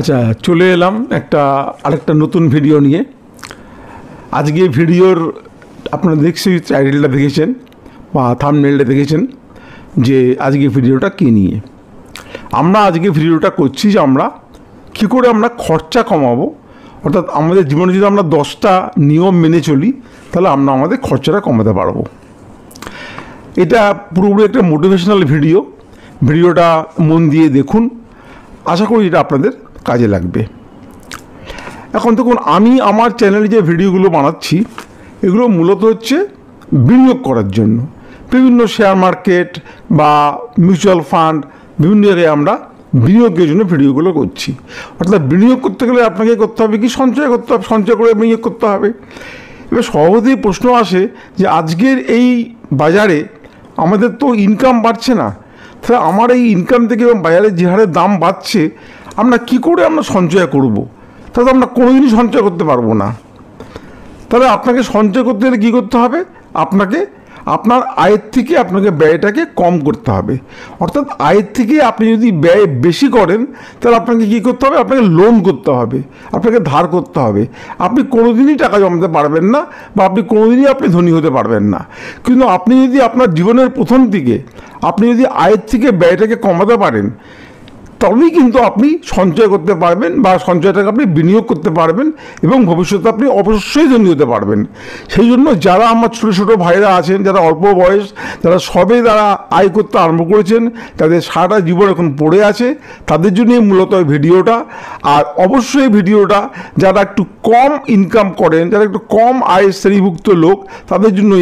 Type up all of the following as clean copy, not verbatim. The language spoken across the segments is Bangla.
আচ্ছা, চলে এলাম আরেকটা নতুন ভিডিও নিয়ে। আজকে ভিডিওর আপনারা টাইটেলটা দেখেছেন বা থাম্বনেইলটা দেখেছেন যে আজকে ভিডিওটা কী নিয়ে। আমরা আজকে ভিডিওটা করছি যে আমরা কী করে আমরা খরচা কমাবো, অর্থাৎ আমাদের জীবনে যদি আমরা 10টা নিয়ম মেনে চলি তাহলে আমরা আমাদের খরচাটা কমাতে পারবো। এটা পুরোপুরি একটা মোটিভেশনাল ভিডিওটা মন দিয়ে দেখুন, আশা করি এটা আপনাদের কাজে লাগবে। এখন দেখুন, আমি আমার চ্যানেলে যে ভিডিওগুলো বানাচ্ছি এগুলো মূলত হচ্ছে বিনিয়োগ করার জন্য। বিভিন্ন শেয়ার মার্কেট বা মিউচুয়াল ফান্ড, বিভিন্ন জায়গায় আমরা বিনিয়োগের জন্য ভিডিওগুলো করছি। অর্থাৎ বিনিয়োগ করতে গেলে আপনাকে করতে হবে কি, সঞ্চয় করতে হবে, সঞ্চয় করে বিনিয়োগ করতে হবে। এবার সহজেই প্রশ্ন আসে যে আজকের এই বাজারে আমাদের তো ইনকাম বাড়ছে না, তাহলে আমার এই ইনকাম থেকে এবং বাজারের যে হারে দাম বাড়ছে আমরা কী করে সঞ্চয় করব? তাহলে আমরা কোনোদিনই সঞ্চয় করতে পারবো না। তাহলে আপনাকে সঞ্চয় করতে গেলে কী করতে হবে? আপনার আয়ের থেকে আপনাকে ব্যয়টাকে কম করতে হবে। অর্থাৎ আয়ের থেকে আপনি যদি ব্যয় বেশি করেন তাহলে আপনাকে কী করতে হবে? আপনাকে লোন করতে হবে, আপনাকে ধার করতে হবে। আপনি কোনোদিনই টাকা জমাতে পারবেন না বা আপনি কোনোদিনই ধনী হতে পারবেন না। কিন্তু আপনি যদি আপনার জীবনের প্রথম দিকে আপনি যদি আয়ের থেকে ব্যয়টাকে কমাতে পারেন তবেই কিন্তু আপনি সঞ্চয় করতে পারবেন বা সঞ্চয়টাকে আপনি বিনিয়োগ করতে পারবেন এবং ভবিষ্যতে আপনি অবশ্যই ধনী হতে পারবেন। সেই জন্য যারা আমার ছোটো ছোটো ভাইরা আছেন, যারা অল্প বয়স, যারা সবে তারা আয় করতে আরম্ভ করেছেন, তাদের সারাটা জীবন এখন পড়ে আছে, তাদের জন্যই মূলত এই ভিডিওটা। আর অবশ্যই ভিডিওটা যারা একটু কম ইনকাম করেন, যারা একটু কম আয়ের শ্রেণীভুক্ত লোক, তাদের জন্য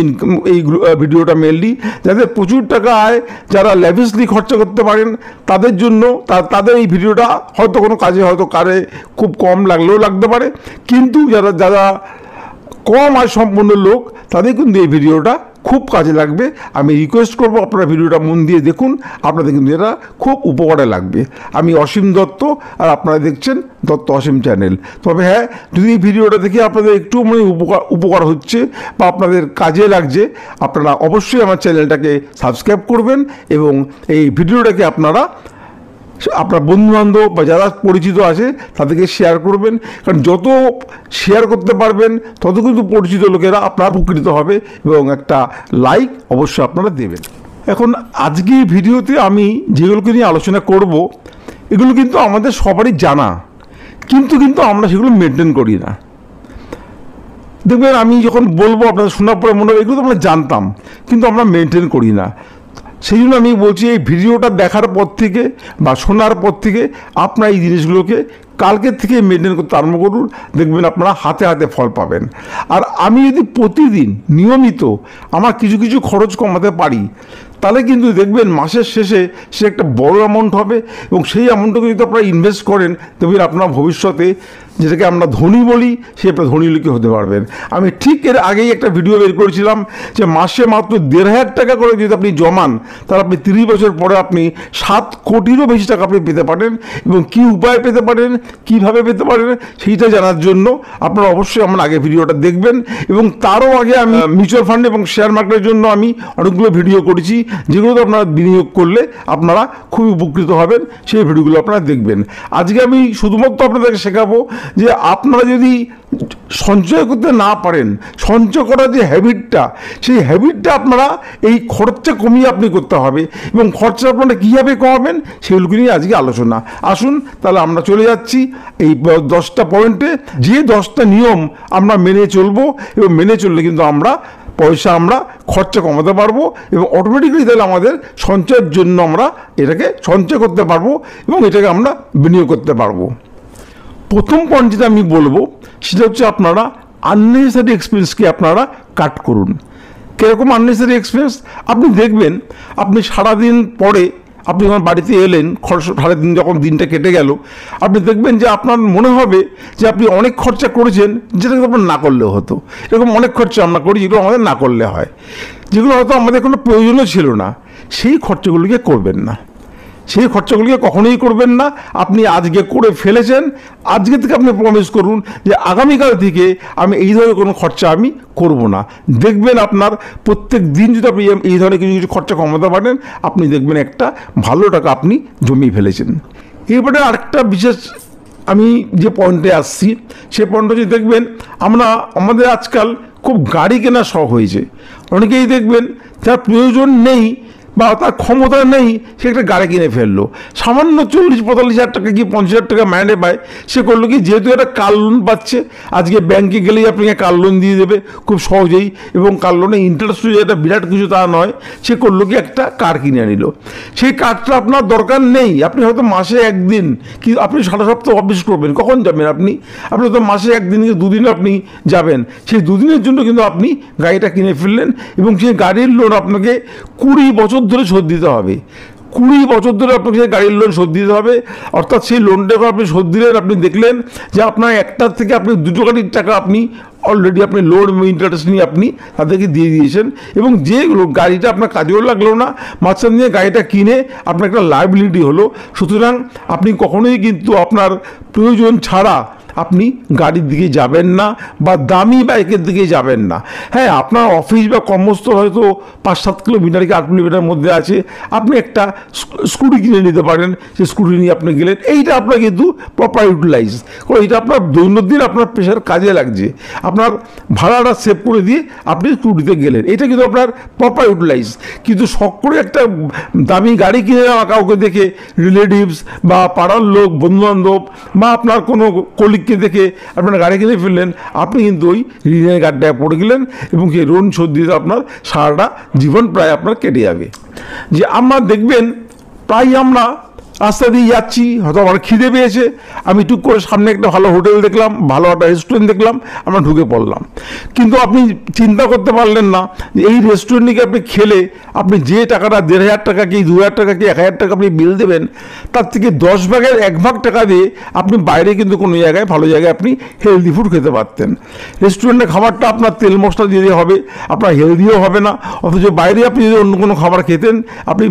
এই ভিডিওটা মেনলি। যাদের প্রচুর টাকা আয়, যারা ল্যাভিশলি খরচা করতে পারেন, তাদের জন্য তাদের এই ভিডিওটা হয়তো কোনো কাজে খুব কম লাগলেও লাগতে পারে। কিন্তু যারা কম আয় সম্পন্ন লোক তাদের কিন্তু এই ভিডিওটা খুব কাজে লাগবে। আমি রিকোয়েস্ট করব আপনারা ভিডিওটা মন দিয়ে দেখুন, আপনাদের কিন্তু এটা খুব উপকারে লাগবে। আমি অসীম দত্ত আর আপনারা দেখছেন দত্ত অসীম চ্যানেল। তবে হ্যাঁ, যদি এই ভিডিওটা দেখে আপনাদের একটু উপকার হচ্ছে বা আপনাদের কাজে লাগছে, আপনারা অবশ্যই আমার চ্যানেলটাকে সাবস্ক্রাইব করবেন এবং এই ভিডিওটাকে আপনার বন্ধুবান্ধব বা যারা পরিচিত আছে তাদেরকে শেয়ার করবেন। কারণ যত শেয়ার করতে পারবেন তত কিন্তু পরিচিত লোকেরা আপনার উপকৃত হবে এবং একটা লাইক অবশ্যই আপনারা দেবেন। এখন আজকে এই ভিডিওতে আমি যেগুলোকে নিয়ে আলোচনা করব এগুলো কিন্তু আমাদের সবারই জানা, কিন্তু আমরা সেগুলো মেনটেন করি না। দেখবেন আমি যখন বলবো আপনাদের শোনার পরে মনে হবে এগুলো তো আমরা জানতাম, কিন্তু আমরা মেনটেন করি না। সেই জন্য আমি বলছি এই ভিডিওটা দেখার পর থেকে বা শোনার পর থেকে আপনারা এই জিনিসগুলোকে কালকের থেকে মেনটেন করতে আরম্ভ করুন, দেখবেন আপনারা হাতে হাতে ফল পাবেন। আর আমি যদি প্রতিদিন নিয়মিত আমার কিছু খরচ কমাতে পারি তাহলে কিন্তু দেখবেন মাসের শেষে সে একটা বড় অ্যামাউন্ট হবে এবং সেই অ্যামাউন্টটাকে যদি আপনারা ইনভেস্ট করেন দেখবেন আপনার ভবিষ্যতে যেটাকে আমরা ধনী বলি সে আপনার ধনী লোকই হতে পারবেন। আমি ঠিক এর আগেই একটা ভিডিও বের করেছিলাম যে মাসে মাত্র 1,500 টাকা করে যদি আপনি জমান তাহলে আপনি 30 বছর পরে আপনি 7 কোটিরও বেশি টাকা আপনি পেতে পারেন। এবং কী উপায় পেতে পারেন, কীভাবে পেতে পারেন সেইটা জানার জন্য আপনারা অবশ্যই আমার আগে ভিডিওটা দেখবেন। এবং তারও আগে আমি মিউচুয়াল ফান্ড এবং শেয়ার মার্কেটের জন্য আমি অনেকগুলো ভিডিও করেছি যেগুলোতে আপনারা বিনিয়োগ করলে আপনারা খুবই উপকৃত হবেন, সেই ভিডিওগুলো আপনারা দেখবেন। আজকে আমি শুধুমাত্র আপনাদেরকে শেখাবো যে আপনারা যদি সঞ্চয় করতে না পারেন, সঞ্চয় করার যে হ্যাবিটটা সেই হ্যাবিটটা আপনারা এই খরচা কমিয়ে আপনি করতে হবে এবং খরচা আপনারা কীভাবে কমাবেন সেগুলোকে নিয়ে আজকে আলোচনা। আসুন তাহলে আমরা চলে যাচ্ছি এই 10টা পয়েন্টে, যে 10টা নিয়ম আমরা মেনে চলবো এবং মেনে চললে কিন্তু আমরা খরচা কমাতে পারবো এবং অটোমেটিক্যালি তাহলে আমাদের সঞ্চয়ের জন্য আমরা এটাকে সঞ্চয় করতে পারবো এবং এটাকে আমরা বিনিয়োগ করতে পারবো। প্রথম পয়েন্ট যেটা আমি বলবো সেটা হচ্ছে আপনারা আননেসেসারি এক্সপেন্সকে আপনারা কাট করুন। কীরকম আননেসেসারি এক্সপেন্স? আপনি দেখবেন আপনি সারাদিন পরে আপনি যখন বাড়িতে এলেন, সারাদিন যখন দিনটা কেটে গেল, আপনি দেখবেন যে আপনার মনে হবে যে আপনি অনেক খরচা করেছেন যেটাকে আপনার না করলেও হতো। এরকম অনেক খরচা আমরা করি যেগুলো আমাদের না করলে হয়, যেগুলো হয়তো আমাদের কোনো প্রয়োজনও ছিল না। সেই খরচাগুলিকে করবেন না, সেই খরচাগুলিকে কখনোই করবেন না। আপনি আজকে করে ফেলেছেন, আজকে থেকে আপনি প্রমিস করুন যে আগামীকাল থেকে আমি এই ধরনের কোনো খরচা আমি করব না। দেখবেন আপনার প্রত্যেক দিন যদি আপনি এই ধরনের কিছু খরচা কমাতে পারেন আপনি দেখবেন একটা ভালো টাকা আপনি জমিয়ে ফেলেছেন। এরপরে আরেকটা বিশেষ আমি যে পয়েন্টে আসছি সে পয়েন্টটা যদি দেখবেন, আমাদের আজকাল খুব গাড়ি কেনার শখ হয়েছে। অনেকেই দেখবেন যার প্রয়োজন নেই বা তার ক্ষমতা নেই, সে একটা গাড়ি কিনে ফেললো, সামান্য 40-45 হাজার টাকা কি 50,000 টাকা মাইনে পায়। সে করলো কি, যেহেতু একটা কার লোন পাচ্ছে, আজকে ব্যাংকে গেলেই আপনাকে কার লোন দিয়ে দেবে খুব সহজেই, এবং কার লোনে ইন্টারেস্ট যেটা বিরাট কিছু তা নয়। সে করলো কি, একটা কার কিনে নিল। সেই কারটা আপনার দরকার নেই, আপনি হয়তো মাসে একদিন কি আপনি সারা সপ্তাহ অফিস করবেন, কখন যাবেন আপনি হয়তো মাসে একদিন কি দুদিন আপনি যাবেন, সেই দুদিনের জন্য কিন্তু আপনি গাড়িটা কিনে ফেললেন, এবং সেই গাড়ির লোন আপনাকে 20 বছর ধরে শোধ দিতে হবে। 20 বছর ধরে আপনাকে সেই গাড়ির লোন শোধ দিতে হবে। অর্থাৎ সেই লোনটা আপনি শোধ দিলেন, আপনি দেখলেন যে আপনার একটার থেকে আপনি 2টো গাড়ির টাকা আপনি অলরেডি আপনি লোন এবং ইন্টারেস্ট নিয়ে আপনি তাদেরকে দিয়ে দিয়েছেন, এবং যে গাড়িটা আপনার কাজেও লাগলো না, মাঝখান দিয়ে গাড়িটা কিনে আপনার একটা লায়াবিলিটি হলো। সুতরাং আপনি কখনোই কিন্তু আপনার প্রয়োজন ছাড়া আপনি গাড়ির দিকে যাবেন না বা দামি বাইকের দিকে যাবেন না। হ্যাঁ, আপনার অফিস বা কর্মস্থল হয়তো 5-7 কিলোমিটার কি 8 কিলোমিটার মধ্যে আছে, আপনি একটা স্কুটি কিনে নিতে পারেন, সেই স্কুটি নিয়ে আপনি গেলেন, এইটা আপনার কিন্তু প্রপার ইউটিলাইজ, এটা আপনার দৈনন্দিন আপনার পেশার কাজে লাগছে, আপনার ভাড়াটা সেভ করে দিয়ে আপনি স্কুটিতে গেলেন, এটা কিন্তু আপনার প্রপার ইউটিলাইজ। কিন্তু শখ করে একটা দামি গাড়ি কিনে নেওয়া কাউকে দেখে, রিলেটিভস বা পাড়ার লোক, বন্ধুবান্ধব বা আপনার কোনো কলিগকে দেখে আপনার গাড়ি কিনে ফেললেন, আপনি কিন্তু ওই ঋণের গাড়িটায় পড়ে গেলেন, এবং সেই ঋণ শোধ দিতে আপনার সারাটা জীবন প্রায় আপনার কেটে যাবে। যে আমরা দেখবেন প্রায় আমরা রাস্তা দিয়ে যাচ্ছি, হয়তো আমার খিদে পেয়েছে, আমি টুক করে সামনে একটা ভালো হোটেল দেখলাম, ভালো একটা রেস্টুরেন্ট দেখলাম, আমরা ঢুকে পড়লাম। কিন্তু আপনি চিন্তা করতে পারলেন না যে এই রেস্টুরেন্টে আপনি খেলে আপনি যে টাকাটা 1,500 টাকা কি 2,000 টাকা কি 1,000 টাকা আপনি বিল দেবেন, তার থেকে 10 ভাগের 1 ভাগ টাকা দিয়ে আপনি বাইরে কিন্তু কোনো জায়গায় ভালো জায়গায় আপনি হেলদি ফুড খেতে পারতেন। রেস্টুরেন্টের খাবারটা আপনার তেল মশলা দিয়ে হবে, আপনার হেলদিও হবে না। অথচ বাইরে আপনি যদি অন্য কোনো খাবার খেতেন, আপনি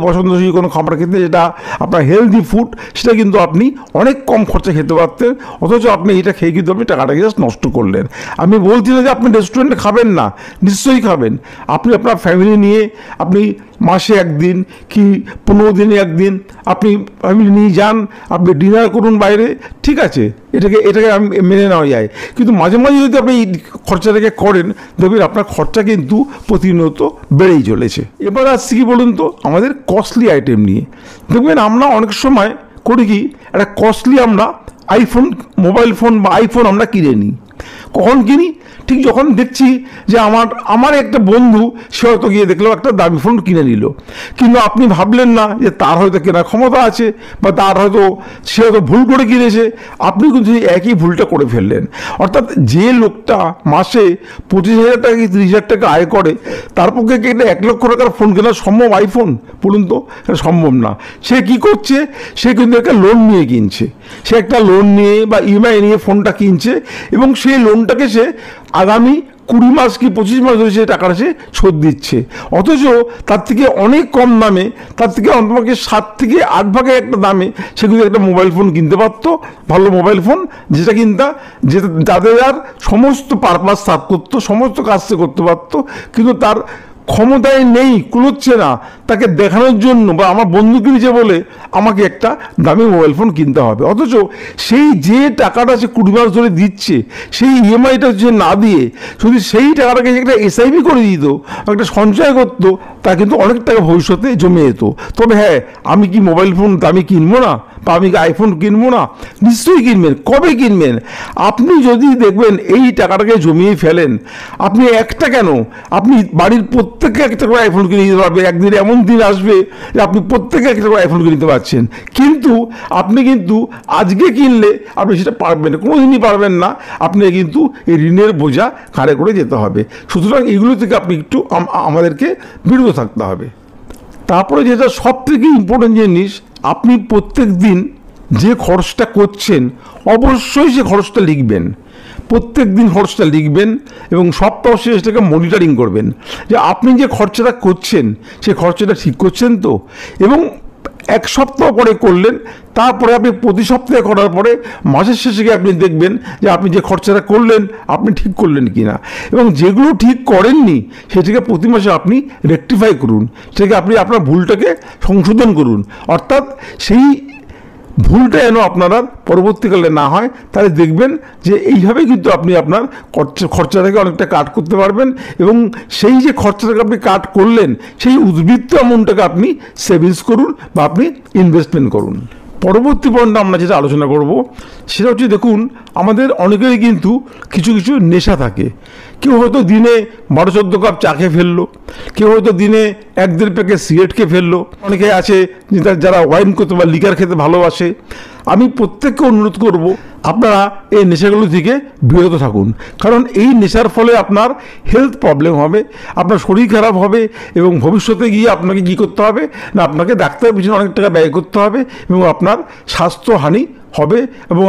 পছন্দসই কোনো খাবার খেতেন যেটা আপনার হেলদি ফুড, সেটা কিন্তু আপনি অনেক কম খরচা খেতে পারতেন। অথচ আপনি এটা খেয়ে কিন্তু আপনি টাকাটাকে জাস্ট নষ্ট করলেন। আমি বলছি না যে আপনি রেস্টুরেন্টে খাবেন না, নিশ্চয়ই খাবেন। আপনি আপনার ফ্যামিলি নিয়ে আপনি মাসে একদিন কি 15 দিনে একদিন আপনি ফ্যামিলি নিয়ে যান, আপনি ডিনার করুন বাইরে, ঠিক আছে, এটাকে আমি মেনে নেওয়া যায়। কিন্তু মাঝে মাঝে যদি আপনি এই খরচাটাকে করেন, দেখবেন আপনার খরচা কিন্তু প্রতিনিয়ত বেড়েই চলেছে। এবার আসছি কি বলুন তো, আমাদের কস্টলি আইটেম নিয়ে। দেখবেন আমরা অনেক সময় করি কি, একটা কস্টলি আমরা মোবাইল ফোন বা আইফোন আমরা কিনে নিই। কখন কিনি? ঠিক যখন দেখছি যে আমার একটা বন্ধু সে হয়তো গিয়ে দেখলো একটা দামি ফোন কিনে নিল, কিন্তু আপনি ভাবলেন না যে তার হয়তো কেনার ক্ষমতা আছে বা সে হয়তো ভুল করে কিনেছে। আপনি কিন্তু একই ভুলটা করে ফেললেন। অর্থাৎ যে লোকটা মাসে 25,000 টাকা কি 30,000 টাকা আয় করে, তার পক্ষে কি একটা 1 লক্ষ টাকার ফোন কেনা সম্ভব? আইফোন বলুন তো, এটা সম্ভব না। সে কি করছে? সে কিন্তু একটা লোন নিয়ে কিনছে, সে একটা লোন নিয়ে বা ইএমআই নিয়ে ফোনটা কিনছে, এবং সেই লোনটাকে সে আগামী 20 মাস কি 25 মাস ধরে সে টাকাটা সে শোধ দিচ্ছে। অথচ তার থেকে অনেক কম দামে, তার থেকে অন্তত 7 থেকে 8 ভাগের একটা দামে সে কিন্তু একটা মোবাইল ফোন কিনতে পারতো, ভালো মোবাইল ফোন, যাদের আর সমস্ত পারপাস সার্ভ করতো, সমস্ত কাজ সে করতে পারতো। কিন্তু তার ক্ষমতায় নেই, কুলোচ্ছে না, তাকে দেখানোর জন্য বা আমার বন্ধু কিনেছে বলে আমাকে একটা দামি মোবাইল ফোন কিনতে হবে। অথচ সেই যে টাকাটা সে 20 মাস ধরে দিচ্ছে, সেই ইএমআইটা সে না দিয়ে যদি সেই টাকাটাকে একটা এসআইপি করে দিত, একটা সঞ্চয় করতো, তা কিন্তু অনেক টাকা ভবিষ্যতে জমে যেত। তবে হ্যাঁ, আমি কি মোবাইল ফোন দামি কিনবো না বা আমি কি আইফোন কিনবো না? নিশ্চয়ই কিনবেন। কবে কিনবেন? আপনি যদি দেখবেন এই টাকাটাকে জমিয়ে ফেলেন, আপনি একটা কেন, আপনি বাড়ির প্রত্যেককে একটা করে আইফোন কিনে দিতে পারবে। একদিন এমন দিন আসবে যে আপনি প্রত্যেকে একটা করে আইফোন কিনে দিতে পারছেন, কিন্তু আপনি কিন্তু আজকে কিনলে আপনি সেটা পারবেন না, কোনোদিনই পারবেন না। আপনি কিন্তু এই ঋণের বোঝা ঘাড়ে করে যেতে হবে। সুতরাং এগুলো থেকে আপনি একটু আমাদেরকে বিরত থাকতে হবে। তারপরে যেটা সব থেকে ইম্পর্টেন্ট জিনিস, আপনি প্রত্যেক দিন যে খরচটা করছেন অবশ্যই সে খরচটা লিখবেন। প্রত্যেক দিন খরচটা লিখবেন এবং সপ্তাহ শেষে সেটাকে মনিটরিং করবেন যে আপনি যে খরচাটা করছেন সে খরচাটা ঠিক করছেন তো। এবং 1 সপ্তাহ পরে করলেন, তারপরে আপনি প্রতি সপ্তাহে করার পরে মাসের শেষে গিয়ে আপনি দেখবেন যে আপনি যে খরচাটা করলেন আপনি ঠিক করলেন কি না, এবং যেগুলো ঠিক করেননি সেটাকে প্রতি মাসে আপনি রেকটিফাই করুন, সেটাকে আপনি আপনার ভুলটাকে সংশোধন করুন। অর্থাৎ সেই ভুলটা যেন আপনারা পরবর্তীকালে না হয়, তাহলে দেখবেন যে এইভাবে কিন্তু আপনি আপনার খরচাটাকে অনেকটা কাট করতে পারবেন, এবং সেই যে খরচাটাকে আপনি কাট করলেন সেই উদ্বৃত্ত অ্যামাউন্টটাকে আপনি সেভিংস করুন বা আপনি ইনভেস্টমেন্ট করুন। পরবর্তী পয়েন্টে আমরা যেটা আলোচনা করব সেটা হচ্ছে, দেখুন আমাদের অনেকেরই কিন্তু কিছু কিছু নেশা থাকে। কেউ হয়তো দিনে 12-14 কাপ চা খেয়ে ফেললো, কেউ হয়তো দিনে 1-1.5 প্যাকেট সিগারেট খেয়ে ফেললো, অনেকে আছে যারা ওয়াইন করতে বা লিকার খেতে ভালোবাসে। আমি প্রত্যেককে অনুরোধ করব, আপনারা এই নেশাগুলো থেকে বিরত থাকুন, কারণ এই নেশার ফলে আপনার হেলথ প্রবলেম হবে, আপনার শরীর খারাপ হবে, এবং ভবিষ্যতে গিয়ে আপনাকে কী করতে হবে না, আপনাকে ডাক্তারের পিছনে অনেক টাকা ব্যয় করতে হবে, এবং আপনার স্বাস্থ্যহানি হবে, এবং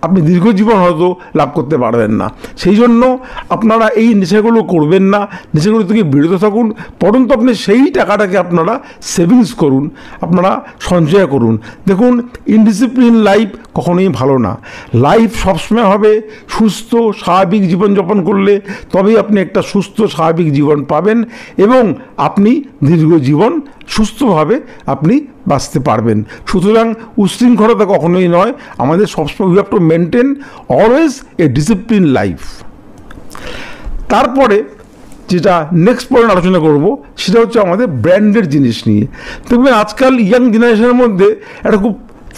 আপনি দীর্ঘজীবন হয়তো লাভ করতে পারবেন না। সেই জন্য আপনারা এই নেশাগুলো করবেন না, নেশাগুলো থেকে বিরত থাকুন, বরঞ্চ আপনি সেই টাকাটাকে আপনারা সেভিংস করুন, আপনারা সঞ্চয় করুন। দেখুন, ইনডিসিপ্লিন লাইফ কখনোই ভালো না। লাইফ সবসময় হবে সুস্থ স্বাভাবিক জীবনযাপন করলে তবেই আপনি একটা সুস্থ স্বাভাবিক জীবন পাবেন, এবং আপনি দীর্ঘজীবন সুস্থভাবে আপনি বাঁচতে পারবেন। সুতরাং উশৃঙ্খলতা কখনোই নয়, আমাদের সবসময় we have to maintain always a discipline life. তারপরে যেটা নেক্সট পয়েন্ট আলোচনা করব সেটা হচ্ছে আমাদের ব্র্যান্ডেড জিনিস নিয়ে। দেখবেন আজকাল ইয়াং জেনারেশনের মধ্যে একটা খুব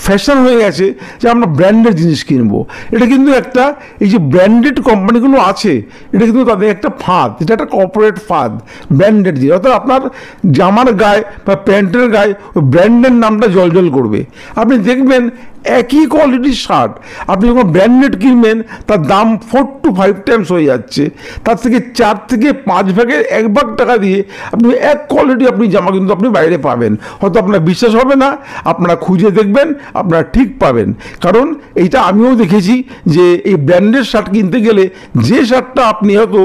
ফ্যাশন হয়ে গেছে যে আমরা ব্র্যান্ডেড জিনিস কিনবো। এটা কিন্তু একটা, এই যে ব্র্যান্ডেড কোম্পানিগুলো আছে, এটা কিন্তু তাদের একটা ফাঁদ, এটা একটা কর্পোরেট ফাঁদ। ব্র্যান্ডেড জিনিস অর্থাৎ আপনার জামার গায়ে বা প্যান্টের গায়ে ওই ব্র্যান্ডের নামটা জলজল করবে। আপনি দেখবেন একই কোয়ালিটির শার্ট আপনি যখন ব্র্যান্ডেড কিনবেন তার দাম 4 to 5 টাইমস হয়ে যাচ্ছে, তার থেকে 4 থেকে 5 ভাগের 1 ভাগ টাকা দিয়ে আপনি এক কোয়ালিটি আপনি জামা কিন্তু আপনি বাইরে পাবেন। হয়তো আপনার বিশ্বাস হবে না, আপনারা খুঁজে দেখবেন, আপনারা ঠিক পাবেন। কারণ এইটা আমিও দেখেছি যে এই ব্র্যান্ডের শার্ট কিনতে গেলে যে শার্টটা আপনি হয়তো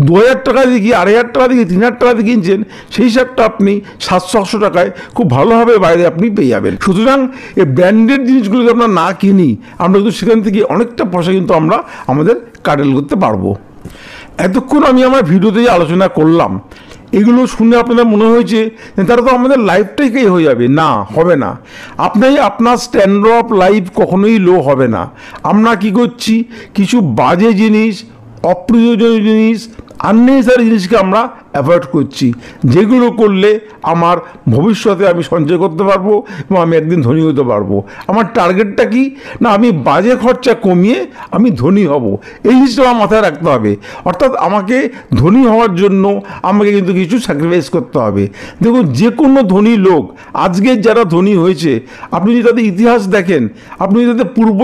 2000 টাকা দিয়ে কি 2500 টাকা দিয়ে 3000 টাকা দিয়ে কিনছেন, সেই শার্টটা আপনি 700-800 টাকায় খুব ভালোভাবে বাইরে আপনি পেয়ে যাবেন। সুতরাং এই ব্র্যান্ডেড জিনিসগুলো যদি আমরা না কিনি, আমরা কিন্তু সেখান থেকে অনেকটা পয়সা কিন্তু আমরা আমাদের কাটেল করতে পারবো। এতক্ষণ আমি আমার ভিডিওতে যে আলোচনা করলাম, এগুলো শুনে আপনাদের মনে হয়েছে তারা তো আমাদের লাইফটাই হয়ে যাবে। না, হবে না। আপনার স্ট্যান্ডার্ড অফ লাইফ কখনোই লো হবে না। আমরা কি করছি, কিছু বাজে জিনিস, অপ্রয়োজনীয় জিনিস, আননেসারি জিনিসকে আমরা অ্যাভয়েড করছি, যেগুলো করলে আমার ভবিষ্যতে আমি সঞ্চয় করতে পারবো এবং আমি একদিন ধনী হতে পারবো। আমার টার্গেটটা কি না, আমি বাজে খরচা কমিয়ে আমি ধনী হব, এই জিনিসটা আমার মাথায় রাখতে হবে। অর্থাৎ আমাকে ধনী হওয়ার জন্য আমাকে কিন্তু কিছু স্যাক্রিফাইস করতে হবে। দেখুন, যে কোনো ধনী লোক, আজকের যারা ধনী হয়েছে, আপনি যদি তাদের ইতিহাস দেখেন, আপনি যদি তাদের পূর্ব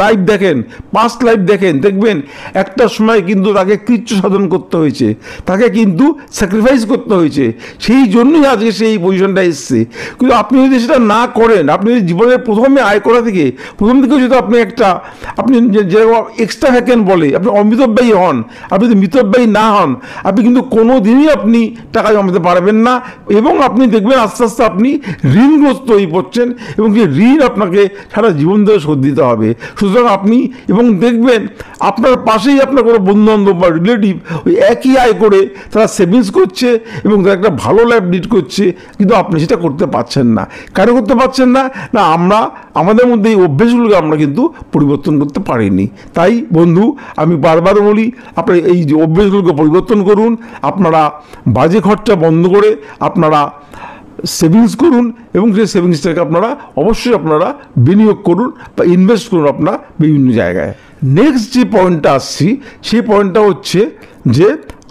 লাইফ দেখেন, পাস্ট লাইফ দেখেন, দেখবেন একটা সময় কিন্তু তাকে কৃচ্ছ সাধন করতে হয়েছে, তাকে কিন্তু স্যাক্রিফাইস করতে হয়েছে, সেই জন্যই আজকে সেই পজিশনটা এসছে। কিন্তু আপনি যদি সেটা না করেন, আপনি যদি জীবনের প্রথমে আয় করা থেকে প্রথম দিকেও যদি আপনি যেরকম এক্সট্রা ভ্যাকেন্ট বলে আপনি অমিতব্যয়ী হন, আপনি যদি মিতব্যয়ী না হন, আপনি কিন্তু কোনো দিনই আপনি টাকা জমাতে পারবেন না, এবং আপনি দেখবেন আস্তে আস্তে আপনি ঋণগ্রস্ত হয়ে পড়ছেন, এবং যে ঋণ আপনাকে সারা জীবন ধরে শোধ দিতে হবে। সুতরাং আপনি, এবং দেখবেন আপনার পাশেই আপনার কোনো বন্ধুবান্ধব বা রিলেটিভ ওই একই আয় করে তারা সেভিংস করছে এবং তারা একটা ভালো লাইফ লিড করছে, কিন্তু আপনি সেটা করতে পারছেন না। কেন করতে পারছেন না? না, আমাদের মধ্যে এই অভ্যেসগুলোকে আমরা কিন্তু পরিবর্তন করতে পারিনি। তাই বন্ধু, আমি বারবার বলি, আপনারা এই যে অভ্যেসগুলোকে পরিবর্তন করুন, আপনারা বাজে খরচা বন্ধ করে আপনারা সেভিংস করুন, এবং সেই সেভিংসটাকে আপনারা অবশ্যই আপনারা বিনিয়োগ করুন বা ইনভেস্ট করুন আপনার বিভিন্ন জায়গায়। নেক্সট যে পয়েন্টটা আসছি, সেই পয়েন্টটা হচ্ছে যে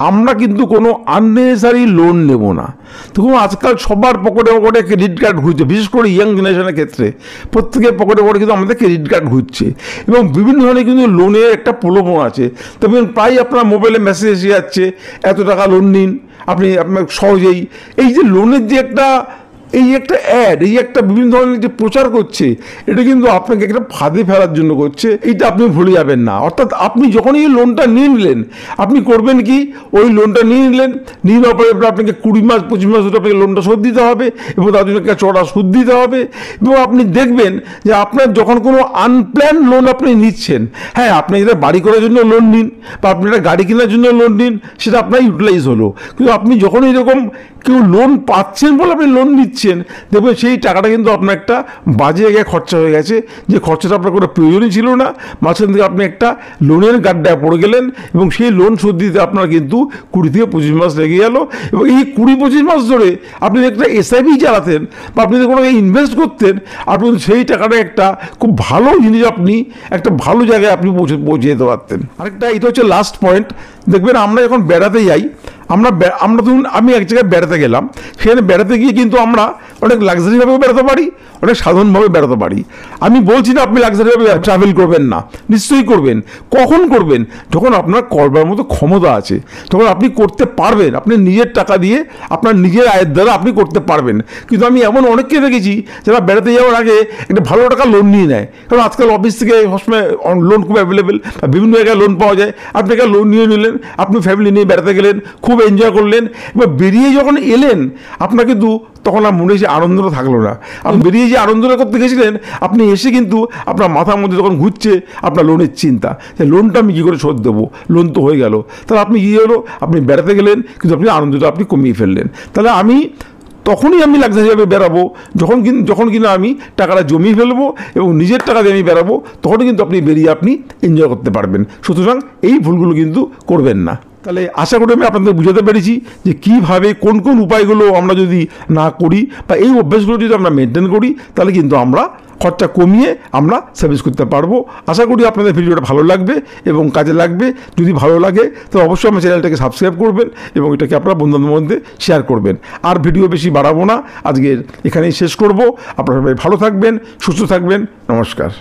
আমরা কিন্তু কোনো আননেসারি লোন নেব না। দেখুন, আজকাল সবার পকেটে পকেটে ক্রেডিট কার্ড ঘুরছে, বিশেষ করে ইয়াং জেনারেশনের ক্ষেত্রে প্রত্যেকের পকেটে পকেটে কিন্তু আমাদের ক্রেডিট কার্ড ঘুরছে, এবং বিভিন্ন ধরনের কিন্তু লোনের একটা প্রলোভন আছে। তবে প্রায় আপনার মোবাইলে মেসেজ এসে যাচ্ছে, এত টাকা লোন নিন, আপনি আপনার সহজেই এই যে লোনের যে একটা অ্যাড, এই একটা বিভিন্ন ধরনের যে প্রচার করছে, এটা কিন্তু আপনাকে একটা ফাঁদে ফেলার জন্য করছে, এইটা আপনি ভুলে যাবেন না। অর্থাৎ আপনি যখন এই লোনটা নিয়ে নিলেন, আপনি করবেন কি, ওই লোনটা নিয়ে নিলেন, নিয়ে নেওয়ার পরে আপনাকে 20 মাস 25 মাস ধরে আপনাকে লোনটা শোধ দিতে হবে, এবং তার জন্য একটা চড়া সুদ দিতে হবে। এবং আপনি দেখবেন যে আপনার যখন কোনো আনপ্ল্যান লোন আপনি নিচ্ছেন, হ্যাঁ, আপনি যেটা বাড়ি করার জন্য লোন নিন বা আপনি একটা গাড়ি কেনার জন্য লোন নিন, সেটা আপনার ইউটিলাইজ হলো, কিন্তু আপনি যখন এরকম কেউ লোন পাচ্ছেন বলে আপনি লোন নিচ্ছেন, নিচ্ছেন, দেখবেন সেই টাকাটা কিন্তু আপনার একটা বাজে জায়গায় খরচা হয়ে গেছে, যে খরচাটা আপনার কোনো প্রয়োজনই ছিল না। মাঝখান থেকে আপনি একটা লোনের গাড্ডায় পড়ে গেলেন এবং সেই লোন শোধ দিতে আপনার কিন্তু 20 থেকে 25 মাস লেগে গেল। এবং এই 20-25 মাস ধরে আপনি একটা এসআইপি চালাতেন বা আপনি কোনো ইনভেস্ট করতেন, আপনি সেই টাকাটা একটা খুব ভালো জিনিস, আপনি একটা ভালো জায়গায় আপনি পৌঁছে যেতে পারতেন। আরেকটা, এটা হচ্ছে লাস্ট পয়েন্ট। দেখবেন আমরা যখন বেড়াতে যাই, আমরা ধরুন আমি এক জায়গায় বেড়াতে গেলাম, সেখানে বেড়াতে গিয়ে কিন্তু আমরা অনেক লাক্সারিভাবেও বেড়াতে পারি, অনেক সাধারণভাবে বেড়াতে পারি। আমি বলছি না আপনি লাক্সারিভাবে ট্রাভেল করবেন না, নিশ্চয়ই করবেন। কখন করবেন? যখন আপনার করবার মতো ক্ষমতা আছে, তখন আপনি করতে পারবেন, আপনি নিজের টাকা দিয়ে আপনার নিজের আয়ের দ্বারা আপনি করতে পারবেন। কিন্তু আমি এমন অনেককে দেখেছি যারা বেড়াতে যাওয়ার আগে একটা ভালো টাকা লোন নিয়ে নেয়, কারণ আজকাল অফিস থেকে সবসময় লোন খুব অ্যাভেলেবেল, বিভিন্ন জায়গায় লোন পাওয়া যায়। আপনি একটা লোন নিয়ে নিলেন, আপনি ফ্যামিলি নিয়ে বেড়াতে গেলেন, খুব এনজয় করলেন, এবার বেরিয়ে যখন এলেন আপনার কিন্তু তখন আর মনে হয়েছে আনন্দটা থাকলো না। আপনি বেরিয়ে যে আনন্দটা করতে গেছিলেন, আপনি এসে কিন্তু আপনার মাথার মধ্যে যখন ঘুরছে আপনার লোনের চিন্তা, যে লোনটা আমি কী করে শোধ দেবো, লোন তো হয়ে গেল। তাহলে আপনি কী হলো, আপনি বেড়াতে গেলেন কিন্তু আপনি আনন্দটা আপনি কমিয়ে ফেললেন। তাহলে তখনই আমি লাক্সারিভাবে বেরাবো যখন কিনা আমি টাকাটা জমিয়ে ফেলবো এবং নিজের টাকা দিয়ে আমি বেরাবো, তখনই কিন্তু আপনি বেরিয়ে আপনি এনজয় করতে পারবেন। সুতরাং এই ভুলগুলো কিন্তু করবেন না। তাহলে আশা করি আমি আপনাদের বুঝাতে পেরেছি যে কীভাবে কোন কোন উপায়গুলো আমরা যদি না করি বা এই অভ্যাসগুলো যদি আমরা মেনটেন করি, তাহলে কিন্তু আমরা খরচা কমিয়ে আমরা সার্ভিস করতে পারবো। আশা করি আপনাদের ভিডিওটা ভালো লাগবে এবং কাজে লাগবে। যদি ভালো লাগে তাহলে অবশ্যই আমার চ্যানেলটাকে সাবস্ক্রাইব করবেন এবং এটাকে আপনারা বন্ধুদের মধ্যে শেয়ার করবেন। আর ভিডিও বেশি বাড়াবো না, আজকের এখানেই শেষ করব। আপনারা সবাই ভালো থাকবেন, সুস্থ থাকবেন। নমস্কার।